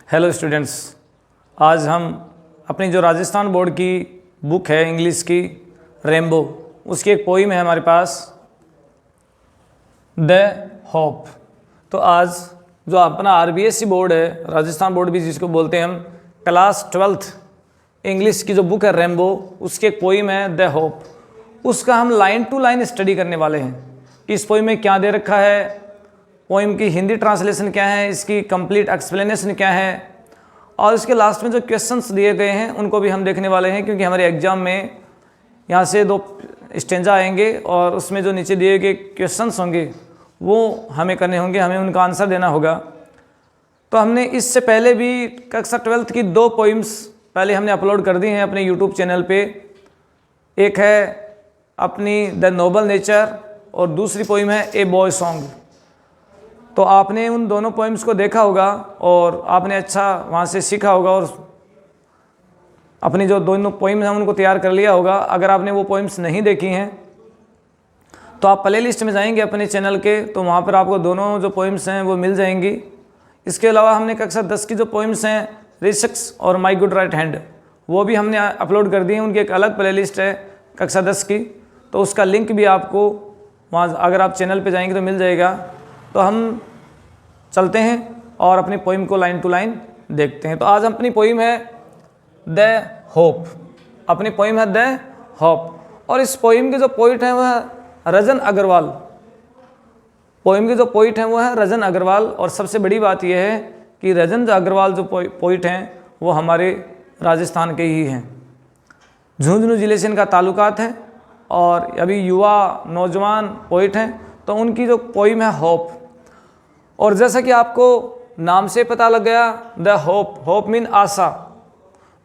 Hello students, आज हम अपनी जो राजस्थान बोर्ड की बुक है इंग्लिश की रेनबो, उसकी एक पोइम है हमारे पास, द होप। तो आज जो अपना आरबीएसई बोर्ड है, राजस्थान बोर्ड भी जिसको बोलते हैं हम, क्लास 12th इंग्लिश की जो बुक है रेनबो, उसकी एक पोइम है द होप। उसका हम लाइन टू लाइन स्टडी करने वाले हैं कि इस पोइम में क्या दे रखा है, पोइम की हिंदी ट्रांसलेशन क्या है, इसकी कंप्लीट एक्सप्लेनेशन क्या है, और इसके लास्ट में जो क्वेश्चंस दिए गए हैं उनको भी हम देखने वाले हैं, क्योंकि हमारे एग्जाम में यहाँ से 2 स्टेंजा आएंगे और उसमें जो नीचे दिए गए क्वेश्चंस होंगे वो हमें करने होंगे, हमें उनका आंसर देना होगा। तो हमने इससे पहले भी कक्षा 12th की 2 पोइम्स पहले हमने अपलोड कर दी हैं अपने यूट्यूब चैनल पे। एक है अपनी द नोबल नेचर और दूसरी पोइम है ए बॉय सॉन्ग। तो आपने उन दोनों पोइम्स को देखा होगा और आपने अच्छा वहाँ से सीखा होगा और अपनी जो दोनों पोइम्स हैं उनको तैयार कर लिया होगा। अगर आपने वो पोइम्स नहीं देखी हैं तो आप प्ले लिस्ट में जाएंगे अपने चैनल के, तो वहाँ पर आपको दोनों जो पोइम्स हैं वो मिल जाएंगी। इसके अलावा हमने कक्षा 10 की जो पोइम्स हैं रिसक्स और माई गुड राइट हैंड, वो भी हमने अपलोड कर दी हैं। उनकी एक अलग प्ले लिस्ट है कक्षा 10 की, तो उसका लिंक भी आपको वहाँ अगर आप चैनल पर जाएंगे तो मिल जाएगा। तो हम चलते हैं और अपनी पोइम को लाइन टू लाइन देखते हैं। तो आज अपनी पोइम है द होप, अपनी पोइम है द होप। और इस पोइम के जो पोइट हैं वह रजन अग्रवाल, पोइम के जो पोइट हैं वो है रजन अग्रवाल। और सबसे बड़ी बात यह है कि रजन अग्रवाल जो पोइट हैं वो हमारे राजस्थान के ही हैं। झुंझुनू जिले से इनका ताल्लुकात है और अभी युवा नौजवान पोइट हैं। तो उनकी जो पोइम है होप, और जैसा कि आपको नाम से पता लग गया द होप, होप मीन आशा।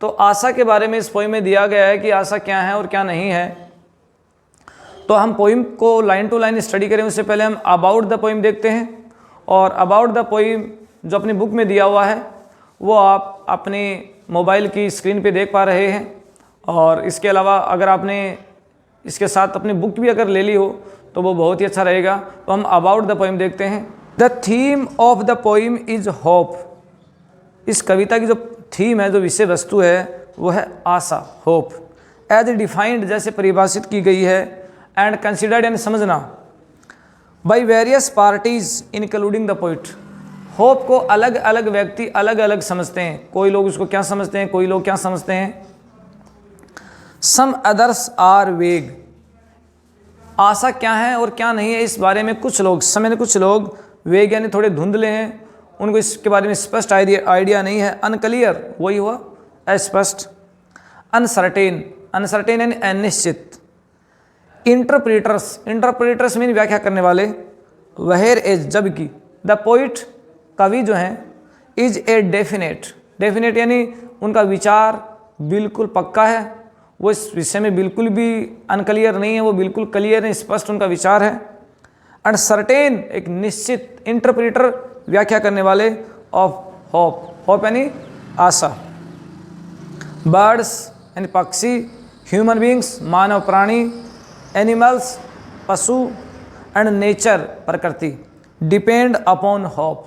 तो आशा के बारे में इस पोइम में दिया गया है कि आशा क्या है और क्या नहीं है। तो हम पोइम को लाइन टू लाइन स्टडी करें उससे पहले हम अबाउट द पोइम देखते हैं। और अबाउट द पोइम जो अपनी बुक में दिया हुआ है वो आप अपने मोबाइल की स्क्रीन पे देख पा रहे हैं। और इसके अलावा अगर आपने इसके साथ अपनी बुक भी अगर ले ली हो तो वो बहुत ही अच्छा रहेगा। तो हम अबाउट द पोइम देखते हैं। The theme of the poem is hope. इस कविता की जो थीम है, जो विषय वस्तु है, वो है आशा, होप। एज डिफाइंड, जैसे परिभाषित की गई है, एंड कंसिडर्ड, यानी समझना, by various parties including the poet. Hope को अलग अलग व्यक्ति अलग अलग समझते हैं। कोई लोग उसको क्या समझते हैं, कोई लोग क्या समझते हैं। सम अदर्स आर वेग। आशा क्या है और क्या नहीं है इस बारे में कुछ लोग वेग यानी थोड़े धुंधले हैं, उनको इसके बारे में स्पष्ट आइडिया नहीं है। अनक्लियर वही हुआ अस्पष्ट। अनसर्टेन यानी अनिश्चित। इंटरप्रेटर्स मीन व्याख्या करने वाले। वहेर एज, जबकि। द पोइट, कवि जो हैं, इज ए डेफिनेट यानी उनका विचार बिल्कुल पक्का है, वो इस विषय में बिल्कुल भी अनक्लियर नहीं है, वो बिल्कुल क्लियर है, स्पष्ट उनका विचार है। एंड सर्टेन एक निश्चित। इंटरप्रेटर व्याख्या करने वाले ऑफ होप यानी आशा। बर्ड्स यानी पक्षी। ह्यूमन बींग्स मानव प्राणी। एनिमल्स पशु। एंड नेचर प्रकृति। डिपेंड अपॉन होप,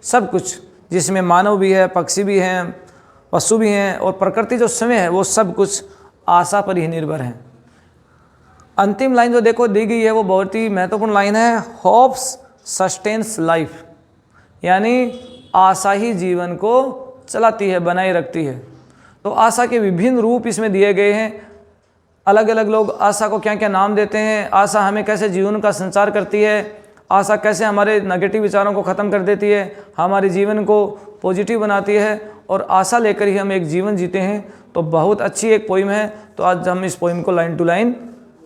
सब कुछ जिसमें मानव भी है, पक्षी भी हैं, पशु भी हैं और प्रकृति जो समय है वो सब कुछ आशा पर ही निर्भर है। अंतिम लाइन जो देखो दी गई है वो बहुत ही महत्वपूर्ण लाइन है। होप्स सस्टेन्स लाइफ, यानी आशा ही जीवन को चलाती है, बनाए रखती है। तो आशा के विभिन्न रूप इसमें दिए गए हैं। अलग अलग लोग आशा को क्या क्या नाम देते हैं, आशा हमें कैसे जीवन का संचार करती है, आशा कैसे हमारे नेगेटिव विचारों को ख़त्म कर देती है, हमारे जीवन को पॉजिटिव बनाती है, और आशा लेकर ही हम एक जीवन जीते हैं। तो बहुत अच्छी एक पोइम है। तो आज हम इस पोइम को लाइन टू लाइन,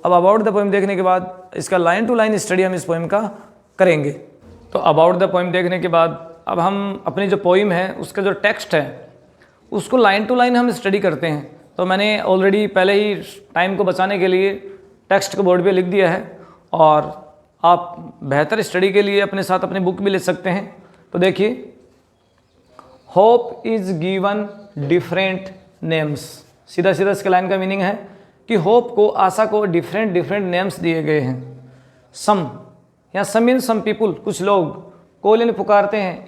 अब अबाउट द पोइम देखने के बाद इसका लाइन टू लाइन स्टडी हम इस पोइम का करेंगे। तो अबाउट द पोइम देखने के बाद अब हम अपनी जो पोइम है उसका जो टेक्स्ट है उसको लाइन टू लाइन हम स्टडी करते हैं। तो मैंने ऑलरेडी पहले ही टाइम को बचाने के लिए टेक्स्ट को बोर्ड पे लिख दिया है, और आप बेहतर स्टडी के लिए अपने साथ अपनी बुक भी ले सकते हैं। तो देखिए, hope is given different names. सीधा इसके लाइन का मीनिंग है कि होप को, आशा को डिफरेंट नेम्स दिए गए हैं। सम या सम मीन सम पीपुल, कुछ लोग, कॉल यानी पुकारते हैं।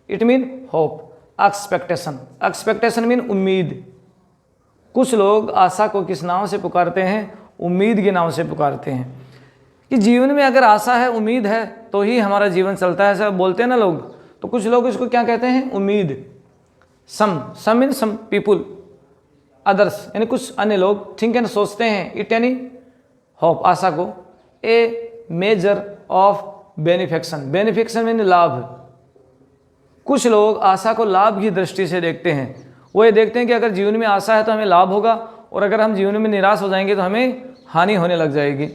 It mean hope, expectation. Expectation mean उम्मीद। कुछ लोग आशा को किस नाम से पुकारते हैं? उम्मीद के नाम से पुकारते हैं कि जीवन में अगर आशा है, उम्मीद है तो ही हमारा जीवन चलता है, ऐसा बोलते हैं ना लोग। तो कुछ लोग इसको क्या कहते हैं? उम्मीद। सम मीन सम पीपुल, अदर्स यानी कुछ अन्य लोग थिंक एंड सोचते हैं, इट यानी होप, आशा को, ए मेजर ऑफ बेनिफिक्शन। बेनिफिक्शन मीन लाभ। कुछ लोग आशा को लाभ की दृष्टि से देखते हैं। वो ये देखते हैं कि अगर जीवन में आशा है तो हमें लाभ होगा, और अगर हम जीवन में निराश हो जाएंगे तो हमें हानि होने लग जाएगी।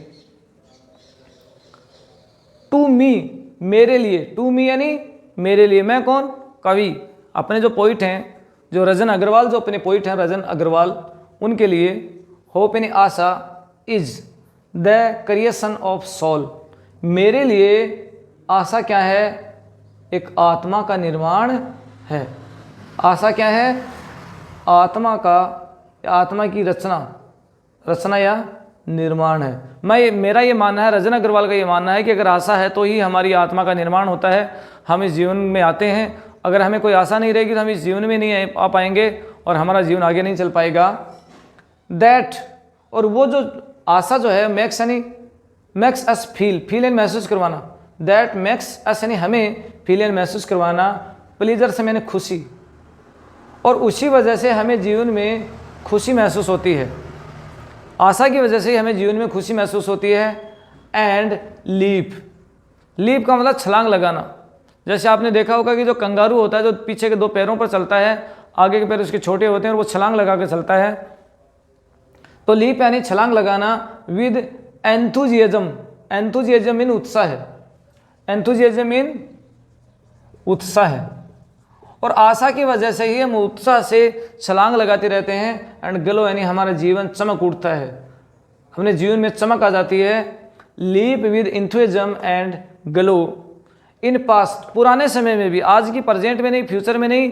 टू मी, मेरे लिए। टू मी यानी मेरे लिए। मैं कौन? कवि। अपने जो पोइट हैं, जो रजन अग्रवाल, जो अपने पोइट हैं रजन अग्रवाल, उनके लिए होप यानी आशा is the creation of soul. मेरे लिए आशा क्या है? एक आत्मा का निर्माण है। आशा क्या है? आत्मा का, आत्मा की रचना या निर्माण है। मेरा ये मानना है, रजन अग्रवाल का ये मानना है कि अगर आशा है तो ही हमारी आत्मा का निर्माण होता है, हम इस जीवन में आते हैं। अगर हमें कोई आशा नहीं रहेगी तो हम इस जीवन में नहीं आ पाएंगे और हमारा जीवन आगे नहीं चल पाएगा। दैट, और वो जो आशा जो है, मैक्स यानी मैक्स अस फील एंड महसूस करवाना। दैट मैक्स अस यानी हमें फील एंड महसूस करवाना, प्लीजर से मैंने खुशी, और उसी वजह से हमें जीवन में खुशी महसूस होती है। आशा की वजह से ही हमें जीवन में खुशी महसूस होती है। एंड लीप का मतलब छलांग लगाना। जैसे आपने देखा होगा कि जो कंगारू होता है, जो पीछे के 2 पैरों पर चलता है, आगे के पैर उसके छोटे होते हैं और वो छलांग लगा के चलता है। तो लीप यानी छलांग लगाना विद एंथुजियाज्म। एंथुजियाज्म मीन उत्साह है। एंथुजियाज्म मीन उत्साह है। और आशा की वजह से ही हम उत्साह से छलांग लगाते रहते हैं। एंड ग्लो यानी हमारा जीवन चमक उठता है, अपने जीवन में चमक आ जाती है। Leap with enthusiasm and glow in past, पुराने समय में भी, आज की प्रेजेंट में नहीं, फ्यूचर में नहीं।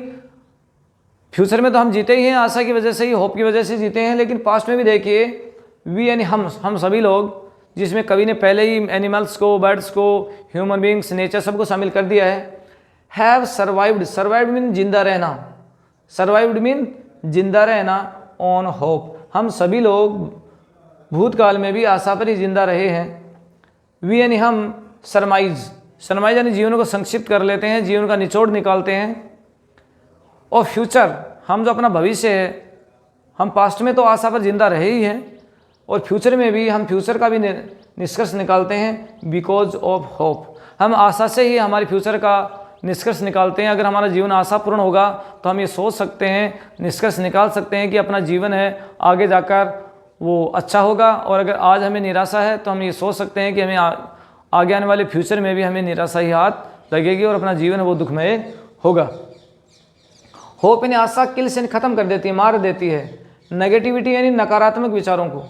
फ्यूचर में तो हम जीते ही हैं, आशा की वजह से ही, होप की वजह से जीते हैं, लेकिन पास्ट में भी देखिए, वी यानी हम सभी लोग, जिसमें कवि ने पहले ही एनिमल्स को, बर्ड्स को, ह्यूमन बींग्स, नेचर सबको शामिल कर दिया है। हैव सर्वाइव्ड, सर्वाइव्ड मीन जिंदा रहना, सर्वाइव्ड मीन जिंदा रहना ऑन होप। हम सभी लोग भूतकाल में भी आशा पर ही जिंदा रहे हैं। वी यानी हम सरमाइज यानी जीवन को संक्षिप्त कर लेते हैं, जीवन का निचोड़ निकालते हैं। और फ्यूचर, हम जो अपना भविष्य है, हम पास्ट में तो आशा पर जिंदा रहे ही हैं, और फ्यूचर में भी हम फ्यूचर का भी निष्कर्ष निकालते हैं बिकॉज ऑफ होप। हम आशा से ही हमारे फ्यूचर का निष्कर्ष निकालते हैं। अगर हमारा जीवन आशापूर्ण होगा तो हम ये सोच सकते हैं, निष्कर्ष निकाल सकते हैं कि अपना जीवन है आगे जाकर वो अच्छा होगा। और अगर आज हमें निराशा है तो हम ये सोच सकते हैं कि हमें आगे आने वाले फ्यूचर में भी हमें निराशा ही हाथ लगेगी और अपना जीवन है वो दुखमय होगा। होप यानी आशा किल से खत्म कर देती है, मार देती है। नेगेटिविटी यानी नकारात्मक विचारों को,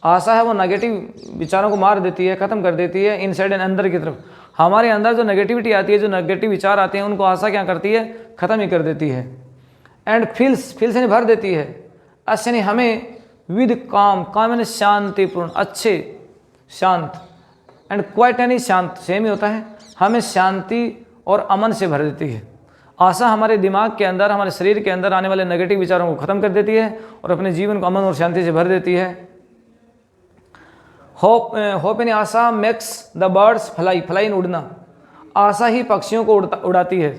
आशा है वो नेगेटिव विचारों को मार देती है, खत्म कर देती है। इनसाइड एंड अंदर की तरफ हमारे अंदर जो नेगेटिविटी आती है, जो नेगेटिव विचार आते हैं, उनको आशा क्या करती है? खत्म ही कर देती है। एंड फील्स यानी भर देती है। अस यानी हमें विद काम यानी शांतिपूर्ण, अच्छे, शांत। एंड क्वाइट यानी शांत, सेम ही होता है। हमें शांति और अमन से भर देती है। आशा हमारे दिमाग के अंदर, हमारे शरीर के अंदर आने वाले नेगेटिव विचारों को खत्म कर देती है और अपने जीवन को अमन और शांति से भर देती है। होप यानी आशा makes the birds fly, fly in उड़ना। आशा ही पक्षियों को उड़ाती है,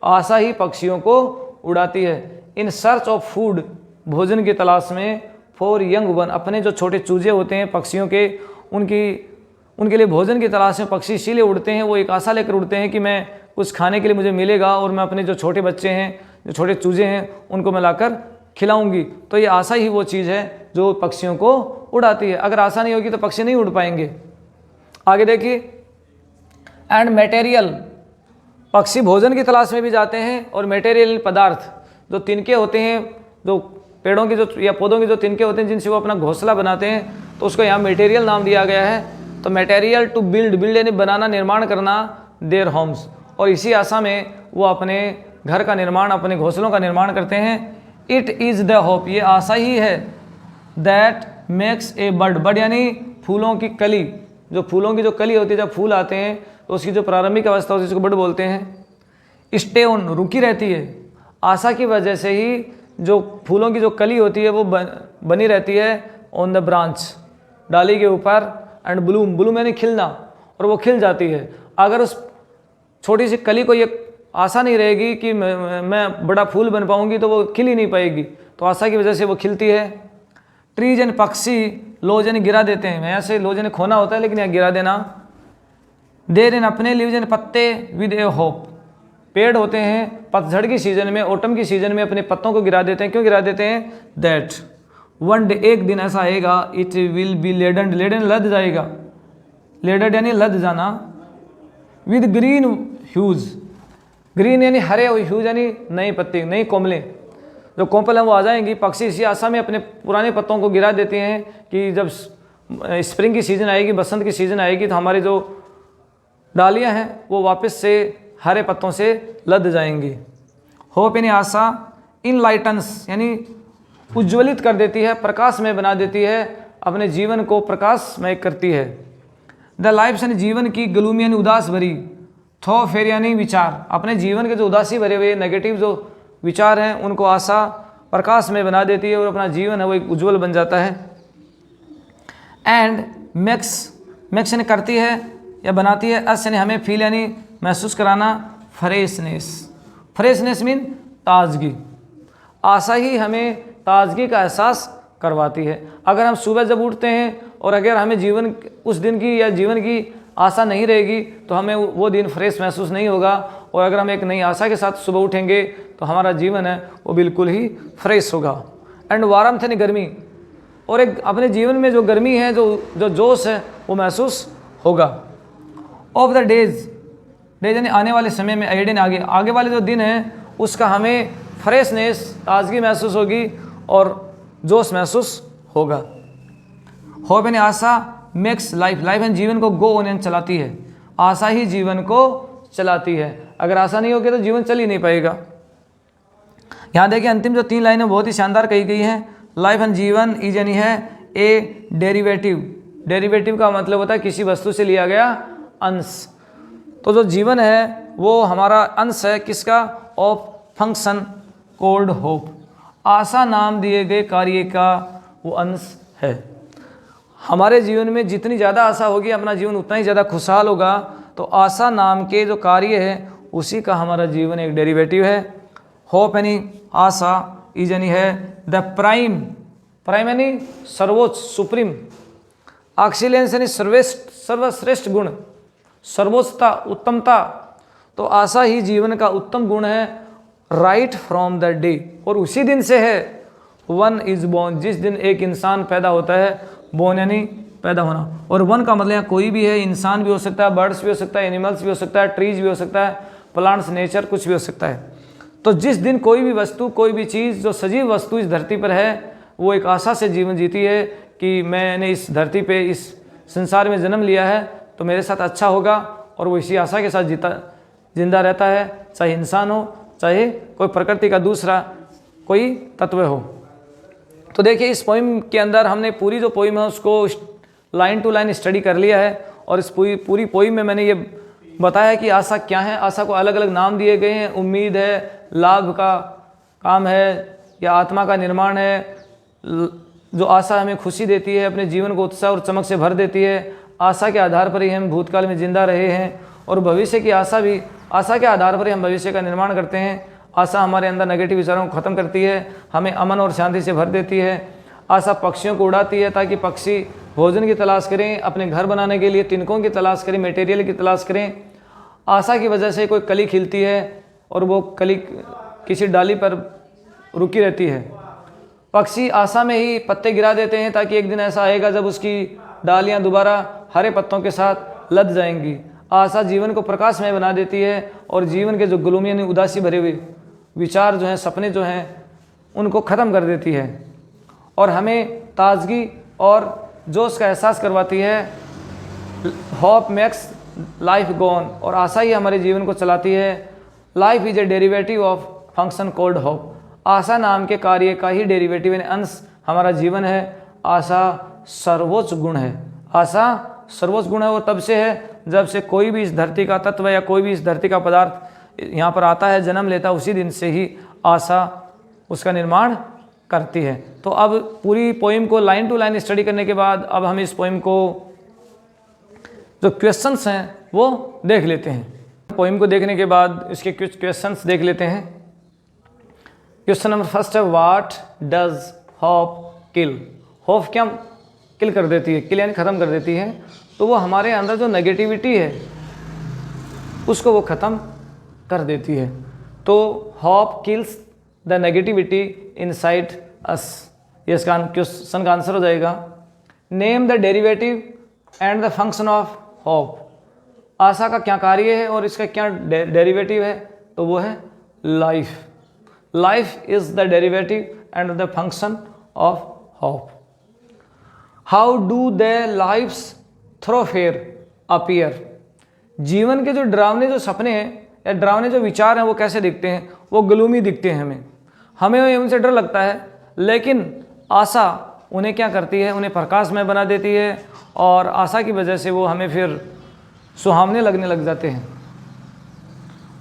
आशा ही पक्षियों को उड़ाती है। इन सर्च ऑफ फूड, भोजन की तलाश में। फॉर यंग वन, अपने जो छोटे चूजे होते हैं पक्षियों के, उनके लिए भोजन की तलाश में पक्षी इसीलिए उड़ते हैं। वो एक आशा लेकर उड़ते हैं कि मैं कुछ खाने के लिए मुझे मिलेगा और मैं अपने जो छोटे बच्चे हैं, जो छोटे चूजे हैं, उनको मैं लाकर खिलाऊंगी। तो ये आशा ही वो चीज़ है जो पक्षियों को उड़ाती है। अगर आशा नहीं होगी तो पक्षी नहीं उड़ पाएंगे। आगे देखिए, एंड मटेरियल, पक्षी भोजन की तलाश में भी जाते हैं। और मटेरियल पदार्थ, जो तिनके होते हैं, जो पेड़ों की जो या पौधों के जो तिनके होते हैं जिनसे वो अपना घोंसला बनाते हैं, तो उसको यहाँ मटेरियल नाम दिया गया है। तो मटेरियल टू बिल्ड यानी बनाना, निर्माण करना, देयर होम्स। और इसी आशा में वो अपने घर का निर्माण, अपने घोंसलों का निर्माण करते हैं। इट इज़ द होप, ये आशा ही है। That makes a bird, bird यानी फूलों की कली, जो फूलों की जो कली होती है, जब फूल आते हैं तो उसकी जो प्रारंभिक अवस्था होती है उसको बर्ड बोलते हैं। स्टे ऑन, रुकी रहती है। आशा की वजह से ही जो फूलों की जो कली होती है वो बनी रहती है ऑन द ब्रांच, डाली के ऊपर, एंड ब्लूम, ब्लूम यानी खिलना, और वो खिल जाती है। अगर उस छोटी सी कली को ये आशा नहीं रहेगी कि मैं बड़ा फूल बन पाऊंगी, तो वो खिल ही नहीं पाएगी, तो आशा की वजह से वो खिलती है। ट्रीज एंड पक्षी लोज यानी गिरा देते हैं, यहाँ से लोज यानी खोना होता है, लेकिन यहाँ गिरा देना। देर इन अपने लीव्स यानी पत्ते विद ए होप, पेड़ होते हैं पतझड़ की सीजन में, ऑटम की सीजन में अपने पत्तों को गिरा देते हैं। क्यों गिरा देते हैं? दैट वन डे, एक दिन ऐसा आएगा, it will be laden, laden लद जाएगा, लेडन यानी लद जाना, विद ग्रीन ह्यूज, ग्रीन यानी हरे, ह्यूज यानी नई पत्ती, नई कोमलें, जो कोमल हैं वो आ जाएंगी। पक्षी इसी आशा में अपने पुराने पत्तों को गिरा देते हैं कि जब स्प्रिंग की सीज़न आएगी, बसंत की सीज़न आएगी, तो हमारी जो डालियां हैं वो वापस से हरे पत्तों से लद जाएंगी। होप यानी आशा, इन लाइटन्स यानी उज्ज्वलित कर देती है, प्रकाश में बना देती है, अपने जीवन को प्रकाशमय करती है। द लाइफ यानी जीवन की, ग्लूमी यानी उदास भरी, थो फेर यानी विचार, अपने जीवन के जो उदासी भरे हुए नेगेटिव जो विचार हैं उनको आशा प्रकाश में बना देती है, और अपना जीवन है वो एक उज्ज्वल बन जाता है। एंड मैक्स, मैक्स यानी करती है या बनाती है, अस यानी हमें, फील यानी महसूस कराना, फ्रेशनेस, फ्रेशनेस मीन ताजगी, आशा ही हमें ताजगी का एहसास करवाती है। अगर हम सुबह जब उठते हैं और अगर हमें जीवन उस दिन की या जीवन की आशा नहीं रहेगी, तो हमें वो दिन फ्रेश महसूस नहीं होगा, और अगर हम एक नई आशा के साथ सुबह उठेंगे तो हमारा जीवन है वो बिल्कुल ही फ्रेश होगा। एंड वारम थे गर्मी, और एक अपने जीवन में जो गर्मी है, जो जोश है वो महसूस होगा। ऑफ द डेज, डेज यानी आने वाले समय में, आइडिन आगे वाले जो दिन हैं उसका हमें फ्रेशनेस, ताजगी महसूस होगी और जोश महसूस होगा। होप यानी आशा, मेक्स लाइफ, लाइफ यानी जीवन को गो ऑन चलाती है, आशा ही जीवन को चलाती है, अगर आशा नहीं होगी तो जीवन चल ही नहीं पाएगा। यहाँ देखिए अंतिम जो 3 लाइनें बहुत ही शानदार कही गई हैं। लाइफ एंड जीवन इज यानी है ए डेरिवेटिव, डेरिवेटिव का मतलब होता है किसी वस्तु से लिया गया अंश, तो जो जीवन है वो हमारा अंश है किसका? ऑफ फंक्शन कोल्ड होप, आशा नाम दिए गए कार्य का वो अंश है। हमारे जीवन में जितनी ज़्यादा आशा होगी अपना जीवन उतना ही ज़्यादा खुशहाल होगा, तो आशा नाम के जो कार्य है उसी का हमारा जीवन एक डेरिवेटिव है। होप यानी आशा, इज यानी है द प्राइम, प्राइम यानी सर्वोच्च, सुप्रीम, एक्सीलेंस यानी सर्वश्रेष्ठ गुण, सर्वोच्चता, उत्तमता, तो आशा ही जीवन का उत्तम गुण है। राइट फ्रॉम द डे, और उसी दिन से है वन इज बोर्न, जिस दिन एक इंसान पैदा होता है, बोर्न यानी पैदा होना, और वन का मतलब यहाँ कोई भी है, इंसान भी हो सकता है, बर्ड्स भी हो सकता है, एनिमल्स भी हो सकता है, ट्रीज भी हो सकता है, प्लांट्स, नेचर, कुछ भी हो सकता है। तो जिस दिन कोई भी वस्तु, कोई भी चीज़ जो सजीव वस्तु इस धरती पर है वो एक आशा से जीवन जीती है कि मैंने इस धरती पे, इस संसार में जन्म लिया है तो मेरे साथ अच्छा होगा, और वो इसी आशा के साथ जिंदा रहता है, चाहे इंसान हो, चाहे कोई प्रकृति का दूसरा कोई तत्व हो। तो देखिए इस पोइम के अंदर हमने पूरी जो पोइम है उसको लाइन टू लाइन स्टडी कर लिया है, और इस पूरी पोइम में मैंने ये बताया कि आशा क्या है। आशा को अलग अलग नाम दिए गए हैं, उम्मीद है, लाभ का काम है, या आत्मा का निर्माण है। जो आशा हमें खुशी देती है, अपने जीवन को उत्साह और चमक से भर देती है। आशा के आधार पर ही हम भूतकाल में जिंदा रहे हैं, और भविष्य की आशा भी, आशा के आधार पर ही हम भविष्य का निर्माण करते हैं। आशा हमारे अंदर नेगेटिव विचारों को ख़त्म करती है, हमें अमन और शांति से भर देती है। आशा पक्षियों को उड़ाती है ताकि पक्षी भोजन की तलाश करें, अपने घर बनाने के लिए तिनकों की तलाश करें, मटेरियल की तलाश करें। आशा की वजह से कोई कली खिलती है और वो कली किसी डाली पर रुकी रहती है। पक्षी आशा में ही पत्ते गिरा देते हैं ताकि एक दिन ऐसा आएगा जब उसकी डालियां दोबारा हरे पत्तों के साथ लद जाएंगी। आशा जीवन को प्रकाशमय बना देती है और जीवन के जो गुलूमी यानी उदासी भरे हुए विचार जो हैं, सपने जो हैं, उनको ख़त्म कर देती है और हमें ताजगी और जोश का एहसास करवाती है। होप मेक्स लाइफ गोन, और आशा ही हमारे जीवन को चलाती है। Life is a derivative of function called hope, आशा नाम के कार्य का ही डेरिवेटिव यानी अंश हमारा जीवन है। आशा सर्वोच्च गुण है, आशा सर्वोच्च गुण है। वो तब से है जब से कोई भी इस धरती का तत्व या कोई भी इस धरती का पदार्थ यहाँ पर आता है, जन्म लेता है, उसी दिन से ही आशा उसका निर्माण करती है। तो अब पूरी पोइम को लाइन टू लाइन स्टडी करने के बाद अब हम इस पोइम को जो क्वेश्चंस हैं वो देख लेते हैं। पोइम को देखने के बाद इसके कुछ क्वेश्चंस देख लेते हैं। क्वेश्चन नंबर फर्स्ट है, what does hope kill? Hope क्या किल कर देती है? किल यानी ख़त्म कर देती है। तो वो हमारे अंदर जो नेगेटिविटी है उसको वो ख़त्म कर देती है। तो hope kills the negativity inside us, ये इसका क्वेश्चन का आंसर हो जाएगा। Name the derivative and the function of hope. आशा का क्या कार्य है और इसका क्या डेरिवेटिव है? तो वो है life. Life is the derivative and the function of hope. How do the lifes thoroughfare appear? जीवन के जो डरावने जो सपने हैं या डरावने जो विचार हैं वो कैसे दिखते हैं? वो ग्लूमी दिखते हैं। हमें उनसे डर लगता है, लेकिन आशा उन्हें क्या करती है? उन्हें प्रकाशमय बना देती है और आशा की वजह से वो हमें फिर सुहावने लगने लग जाते हैं।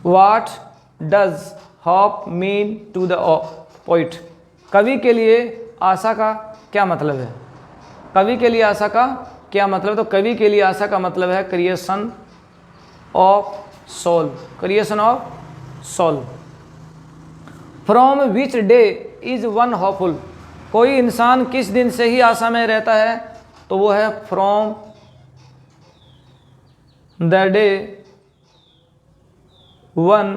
What does hope mean to the poet? कवि के लिए आशा का क्या मतलब है? कवि के लिए आशा का क्या मतलब? तो कवि के लिए आशा का मतलब है creation of soul. Creation of soul. From which day is one hopeful? कोई इंसान किस दिन से ही आशा में रहता है? तो वो है from the day one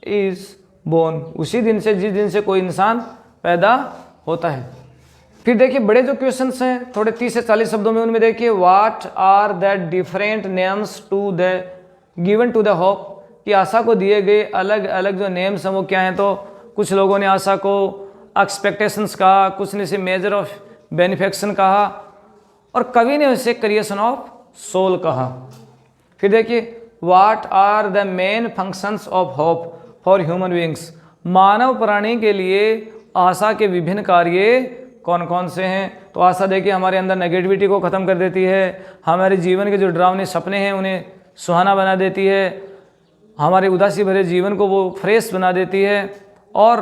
is born. उसी दिन से जिस दिन से कोई इंसान पैदा होता है। फिर देखिए बड़े जो क्वेश्चंस हैं थोड़े 30 से 40 शब्दों में, उनमें देखिए what are the different names to the given to the hope? कि आशा को दिए गए अलग अलग जो नेम्स हैं वो क्या हैं? तो कुछ लोगों ने आशा को एक्सपेक्टेशंस कहा, कुछ ने इसे मेजर ऑफ बेनिफिक्शन कहा और कवि ने उसे क्रिएशन ऑफ सोल कहा। फिर देखिए what are the main functions of hope for human beings? मानव प्राणी के लिए आशा के विभिन्न कार्य कौन कौन से हैं? तो आशा देखिए हमारे अंदर नेगेटिविटी को ख़त्म कर देती है, हमारे जीवन के जो डरावने सपने हैं उन्हें सुहाना बना देती है, हमारे उदासी भरे जीवन को वो फ्रेश बना देती है और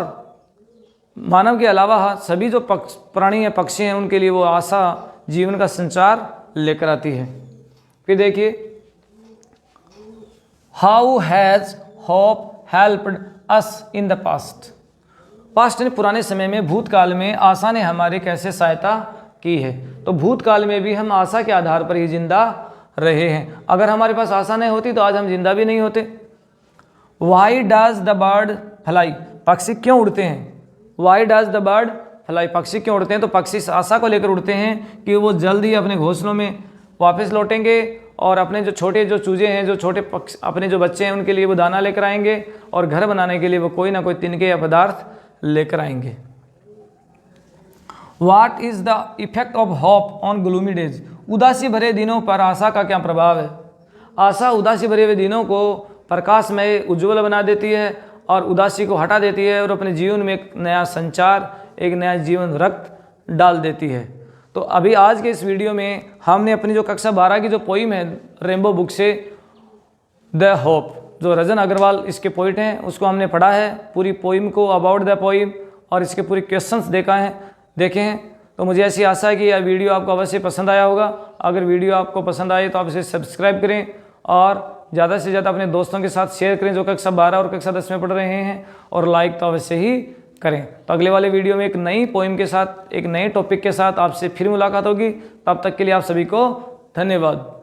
मानव के अलावा सभी जो प्राणी हैं, पक्षी हैं, उनके लिए वो आशा जीवन का संचार लेकर आती है। फिर देखिए how has hope helped us in the past? Past यानी पुराने समय में, भूतकाल में आशा ने हमारे कैसे सहायता की है? तो भूतकाल में भी हम आशा के आधार पर ही जिंदा रहे हैं। अगर हमारे पास आशा नहीं होती तो आज हम जिंदा भी नहीं होते। Why does the bird fly? पक्षी क्यों उड़ते हैं? Why does the bird fly? पक्षी क्यों उड़ते हैं? तो पक्षी इस आशा को लेकर उड़ते हैं कि वो जल्द ही अपने घोंसलों में वापस लौटेंगे और अपने जो छोटे जो चूजे हैं, जो छोटे पक्षी, अपने जो बच्चे हैं उनके लिए वो दाना लेकर आएंगे और घर बनाने के लिए वो कोई ना कोई तिनके या पदार्थ लेकर आएंगे। What is the effect of hope on gloomy days? उदासी भरे दिनों पर आशा का क्या प्रभाव है? आशा उदासी भरे हुए दिनों को प्रकाशमय उज्ज्वल बना देती है और उदासी को हटा देती है और अपने जीवन में एक नया संचार, एक नया जीवन रक्त डाल देती है। तो अभी आज के इस वीडियो में हमने अपनी जो कक्षा 12 की जो पोइम है रेनबो बुक से द होप, जो रजन अग्रवाल इसके पोइट हैं, उसको हमने पढ़ा है, पूरी पोइम को, अबाउट द पोइम, और इसके पूरे क्वेश्चंस देखे हैं। तो मुझे ऐसी आशा है कि यह वीडियो आपको अवश्य पसंद आया होगा। अगर वीडियो आपको पसंद आए तो आप इसे सब्सक्राइब करें और ज़्यादा से ज़्यादा अपने दोस्तों के साथ शेयर करें जो कक्षा 12 और कक्षा 10 में पढ़ रहे हैं, और लाइक तो अवश्य ही करें। तो अगले वाले वीडियो में एक नई पोइम के साथ, एक नए टॉपिक के साथ आपसे फिर मुलाकात होगी। तब तक के लिए आप सभी को धन्यवाद।